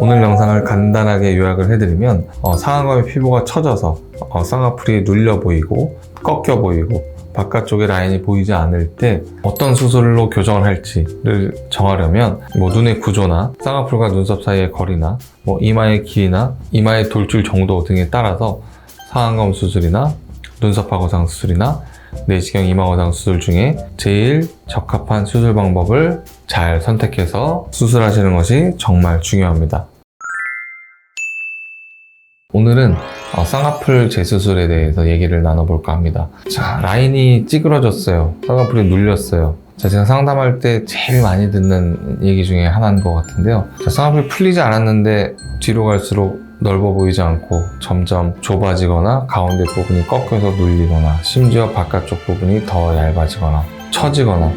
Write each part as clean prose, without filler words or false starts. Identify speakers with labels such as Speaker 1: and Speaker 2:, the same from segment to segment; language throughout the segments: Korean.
Speaker 1: 오늘 영상을 간단하게 요약을 해드리면 상안검의 피부가 처져서 쌍꺼풀이 눌려 보이고 꺾여 보이고 바깥쪽에 라인이 보이지 않을 때 어떤 수술로 교정을 할지를 정하려면 눈의 구조나 쌍꺼풀과 눈썹 사이의 거리나 이마의 길이나 이마의 돌출 정도 등에 따라서 상안검 수술이나 눈썹 파고상 수술이나 내시경 이마거상 수술 중에 제일 적합한 수술 방법을 잘 선택해서 수술하시는 것이 정말 중요합니다. 오늘은 쌍꺼풀 재수술에 대해서 얘기를 나눠볼까 합니다. 자, 라인이 찌그러졌어요. 쌍꺼풀이 눌렸어요. 제가 상담할 때 제일 많이 듣는 얘기 중에 하나인 것 같은데요. 쌍꺼풀이 풀리지 않았는데 뒤로 갈수록 넓어 보이지 않고 점점 좁아지거나 가운데 부분이 꺾여서 눌리거나 심지어 바깥쪽 부분이 더 얇아지거나 처지거나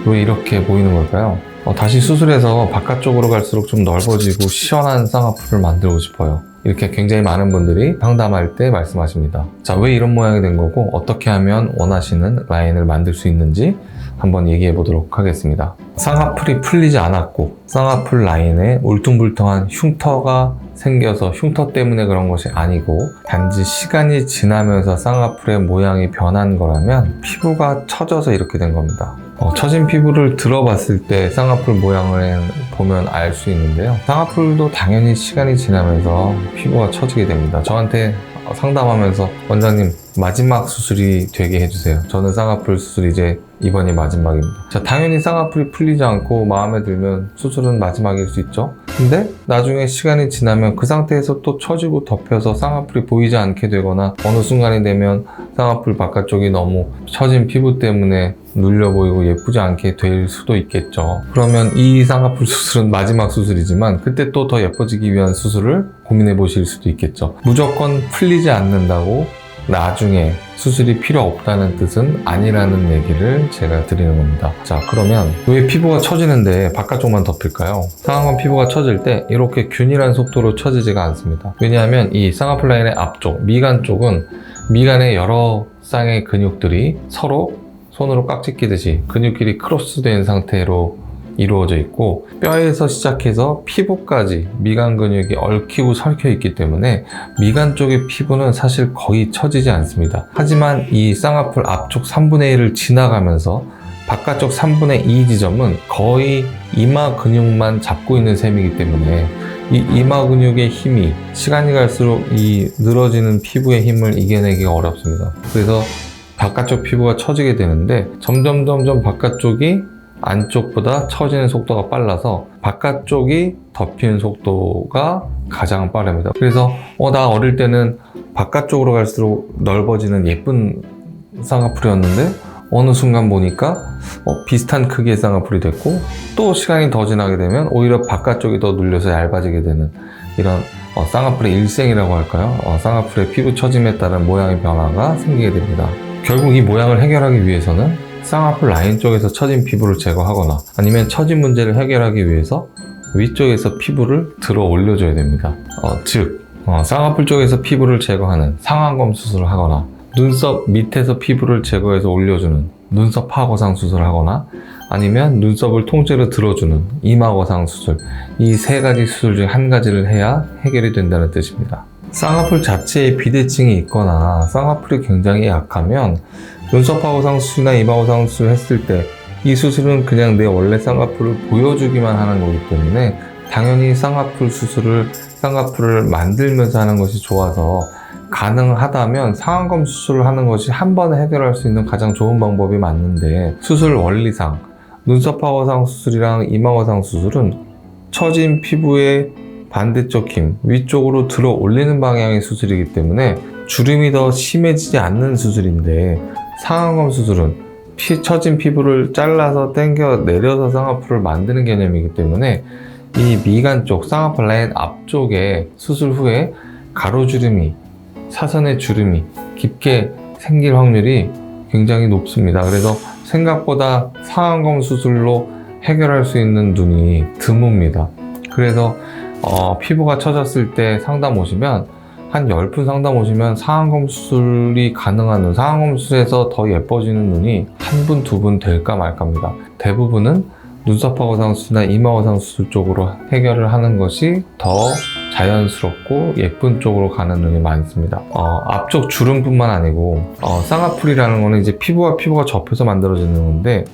Speaker 1: 왜 이렇게 보이는 걸까요? 다시 수술해서 바깥쪽으로 갈수록 좀 넓어지고 시원한 쌍꺼풀을 만들고 싶어요. 이렇게 굉장히 많은 분들이 상담할 때 말씀하십니다. 자, 왜 이런 모양이 된 거고 어떻게 하면 원하시는 라인을 만들 수 있는지 한번 얘기해 보도록 하겠습니다. 쌍꺼풀이 풀리지 않았고 쌍꺼풀 라인에 울퉁불퉁한 흉터가 생겨서 흉터 때문에 그런 것이 아니고 단지 시간이 지나면서 쌍꺼풀의 모양이 변한 거라면 피부가 처져서 이렇게 된 겁니다. 처진 피부를 들어봤을 때 쌍꺼풀 모양을 보면 알 수 있는데요. 쌍꺼풀도 당연히 시간이 지나면서 피부가 처지게 됩니다. 저한테 상담하면서 원장님 마지막 수술이 되게 해주세요. 저는 쌍꺼풀 수술 이제 이번이 마지막입니다. 자, 당연히 쌍꺼풀이 풀리지 않고 마음에 들면 수술은 마지막일 수 있죠. 근데 나중에 시간이 지나면 그 상태에서 또 처지고 덮여서 쌍꺼풀이 보이지 않게 되거나 어느 순간이 되면 쌍꺼풀 바깥쪽이 너무 처진 피부 때문에 눌려 보이고 예쁘지 않게 될 수도 있겠죠. 그러면 이 쌍꺼풀 수술은 마지막 수술이지만 그때 또 더 예뻐지기 위한 수술을 고민해 보실 수도 있겠죠. 무조건 풀리지 않는다고 나중에 수술이 필요 없다는 뜻은 아니라는 얘기를 제가 드리는 겁니다. 자, 그러면 왜 피부가 처지는데 바깥쪽만 덮일까요? 상안검 피부가 처질 때 이렇게 균일한 속도로 처지지가 않습니다. 왜냐하면 이 쌍꺼풀 라인의 앞쪽, 미간 쪽은 미간의 여러 쌍의 근육들이 서로 손으로 깍지 끼듯이 근육끼리 크로스된 상태로 이루어져 있고 뼈에서 시작해서 피부까지 미간 근육이 얽히고 설켜 있기 때문에 미간 쪽의 피부는 사실 거의 처지지 않습니다. 하지만 이 쌍꺼풀 앞쪽 3분의 1을 지나가면서 바깥쪽 3분의 2 지점은 거의 이마 근육만 잡고 있는 셈이기 때문에 이 이마 근육의 힘이 시간이 갈수록 이 늘어지는 피부의 힘을 이겨내기가 어렵습니다. 그래서 바깥쪽 피부가 처지게 되는데 점점 바깥쪽이 안쪽보다 처지는 속도가 빨라서 바깥쪽이 덮이는 속도가 가장 빠릅니다. 그래서 나 어릴 때는 바깥쪽으로 갈수록 넓어지는 예쁜 쌍꺼풀이었는데 어느 순간 보니까 비슷한 크기의 쌍꺼풀이 됐고 또 시간이 더 지나게 되면 오히려 바깥쪽이 더 눌려서 얇아지게 되는 이런 쌍꺼풀의 일생이라고 할까요? 쌍꺼풀의 피부 처짐에 따른 모양의 변화가 생기게 됩니다. 결국 이 모양을 해결하기 위해서는 쌍꺼풀 라인 쪽에서 처진 피부를 제거하거나 아니면 처진 문제를 해결하기 위해서 위쪽에서 피부를 들어 올려줘야 됩니다. 즉 쌍꺼풀 쪽에서 피부를 제거하는 상안검 수술을 하거나 눈썹 밑에서 피부를 제거해서 올려주는 눈썹 파고상 수술을 하거나 아니면 눈썹을 통째로 들어주는 이마거상 수술, 이 세 가지 수술 중 한 가지를 해야 해결이 된다는 뜻입니다. 쌍꺼풀 자체에 비대칭이 있거나 쌍꺼풀이 굉장히 약하면 눈썹 파고상 수술이나 이마거상 수술을 했을 때 이 수술은 그냥 내 원래 쌍꺼풀을 보여주기만 하는 거기 때문에 당연히 쌍꺼풀을 만들면서 하는 것이 좋아서 가능하다면 상안검 수술을 하는 것이 한 번에 해결할 수 있는 가장 좋은 방법이 맞는데 수술 원리상 눈썹 파고상 수술이랑 이마거상 수술은 처진 피부의 반대쪽 힘, 위쪽으로 들어 올리는 방향의 수술이기 때문에 주름이 더 심해지지 않는 수술인데 상안검 수술은 처진 피부를 잘라서 당겨 내려서 쌍꺼풀을 만드는 개념이기 때문에 이 미간 쪽 쌍꺼풀 라인 앞쪽에 수술 후에 가로주름이, 사선의 주름이 깊게 생길 확률이 굉장히 높습니다. 그래서 생각보다 상안검 수술로 해결할 수 있는 눈이 드뭅니다. 그래서 피부가 처졌을 때 상담 오시면 한 10분 상담 오시면 상안검 수술이 가능한 눈, 상안검 수술에서 더 예뻐지는 눈이 한 분, 두 분 될까 말까입니다. 대부분은 눈썹하고 상수나 이마고 상수 쪽으로 해결을 하는 것이 더 자연스럽고 예쁜 쪽으로 가는 눈이 많습니다. 앞쪽 주름뿐만 아니고 쌍꺼풀이라는 거는 이제 피부가 접혀서 만들어지는 건데,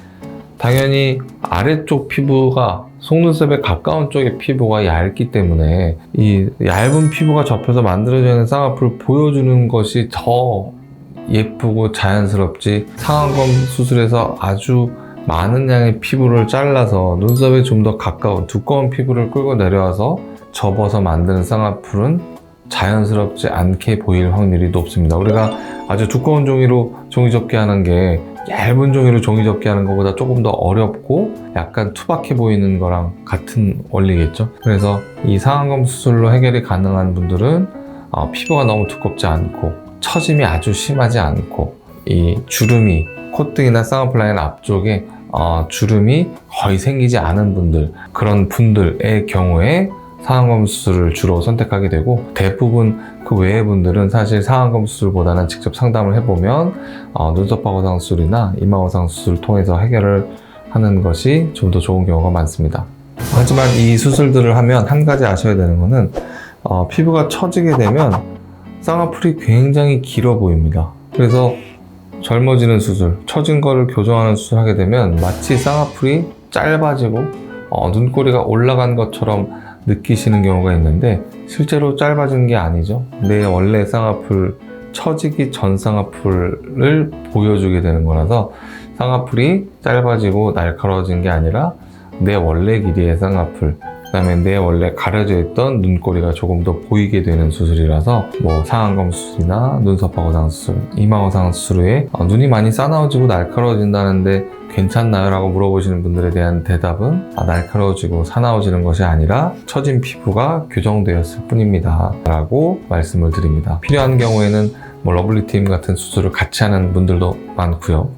Speaker 1: 당연히 아래쪽 피부가 속눈썹에 가까운 쪽의 피부가 얇기 때문에 이 얇은 피부가 접혀서 만들어지는 쌍꺼풀을 보여주는 것이 더 예쁘고 자연스럽지, 상안검 수술에서 아주 많은 양의 피부를 잘라서 눈썹에 좀 더 가까운 두꺼운 피부를 끌고 내려와서 접어서 만드는 쌍꺼풀은 자연스럽지 않게 보일 확률이 높습니다. 우리가 아주 두꺼운 종이로 종이 접기 하는 게 얇은 종이로 종이 접기 하는 것보다 조금 더 어렵고 약간 투박해 보이는 거랑 같은 원리겠죠. 그래서 이 상안검 수술로 해결이 가능한 분들은 피부가 너무 두껍지 않고 처짐이 아주 심하지 않고 이 주름이 콧등이나 쌍꺼풀 라인 앞쪽에 주름이 거의 생기지 않은 분들, 그런 분들의 경우에 상안검 수술을 주로 선택하게 되고, 대부분 그 외의 분들은 사실 상안검 수술보다는 직접 상담을 해보면 눈썹하고 상수술이나 이마고 상수술을 통해서 해결을 하는 것이 좀 더 좋은 경우가 많습니다. 하지만 이 수술들을 하면 한 가지 아셔야 되는 거는 피부가 처지게 되면 쌍꺼풀이 굉장히 길어 보입니다. 그래서 젊어지는 수술, 처진 거를 교정하는 수술을 하게 되면 마치 쌍꺼풀이 짧아지고 눈꼬리가 올라간 것처럼 느끼시는 경우가 있는데, 실제로 짧아진 게 아니죠. 내 원래 쌍꺼풀, 처지기 전 쌍꺼풀을 보여주게 되는 거라서 쌍꺼풀이 짧아지고 날카로워진 게 아니라 내 원래 길이의 쌍꺼풀, 그 다음에 내 원래 가려져 있던 눈꼬리가 조금 더 보이게 되는 수술이라서 상안검 수술이나 눈썹하고 상수술, 이마고 상수술 후에 눈이 많이 싸나워지고 날카로워진다는데 괜찮나요? 라고 물어보시는 분들에 대한 대답은 날카로워지고 사나워지는 것이 아니라 처진 피부가 교정되었을 뿐입니다 라고 말씀을 드립니다. 필요한 경우에는 러블리팀 같은 수술을 같이 하는 분들도 많고요.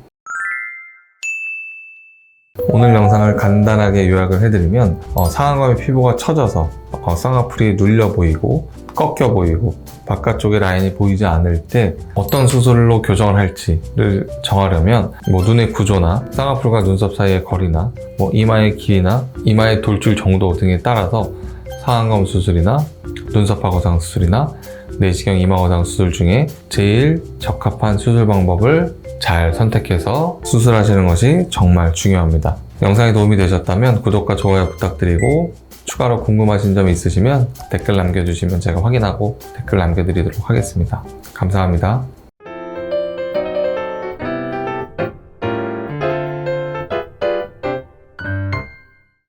Speaker 1: 오늘 영상을 간단하게 요약을 해드리면 상안검의 피부가 처져서 쌍꺼풀이 눌려 보이고 꺾여 보이고 바깥쪽에 라인이 보이지 않을 때 어떤 수술로 교정을 할지를 정하려면 눈의 구조나 쌍꺼풀과 눈썹 사이의 거리나 이마의 길이나 이마의 돌출 정도 등에 따라서 상안검 수술이나 눈썹하고 상수술이나 내시경 이마거상 수술 중에 제일 적합한 수술 방법을 잘 선택해서 수술하시는 것이 정말 중요합니다. 영상이 도움이 되셨다면 구독과 좋아요 부탁드리고, 추가로 궁금하신 점이 있으시면 댓글 남겨주시면 제가 확인하고 댓글 남겨드리도록 하겠습니다. 감사합니다.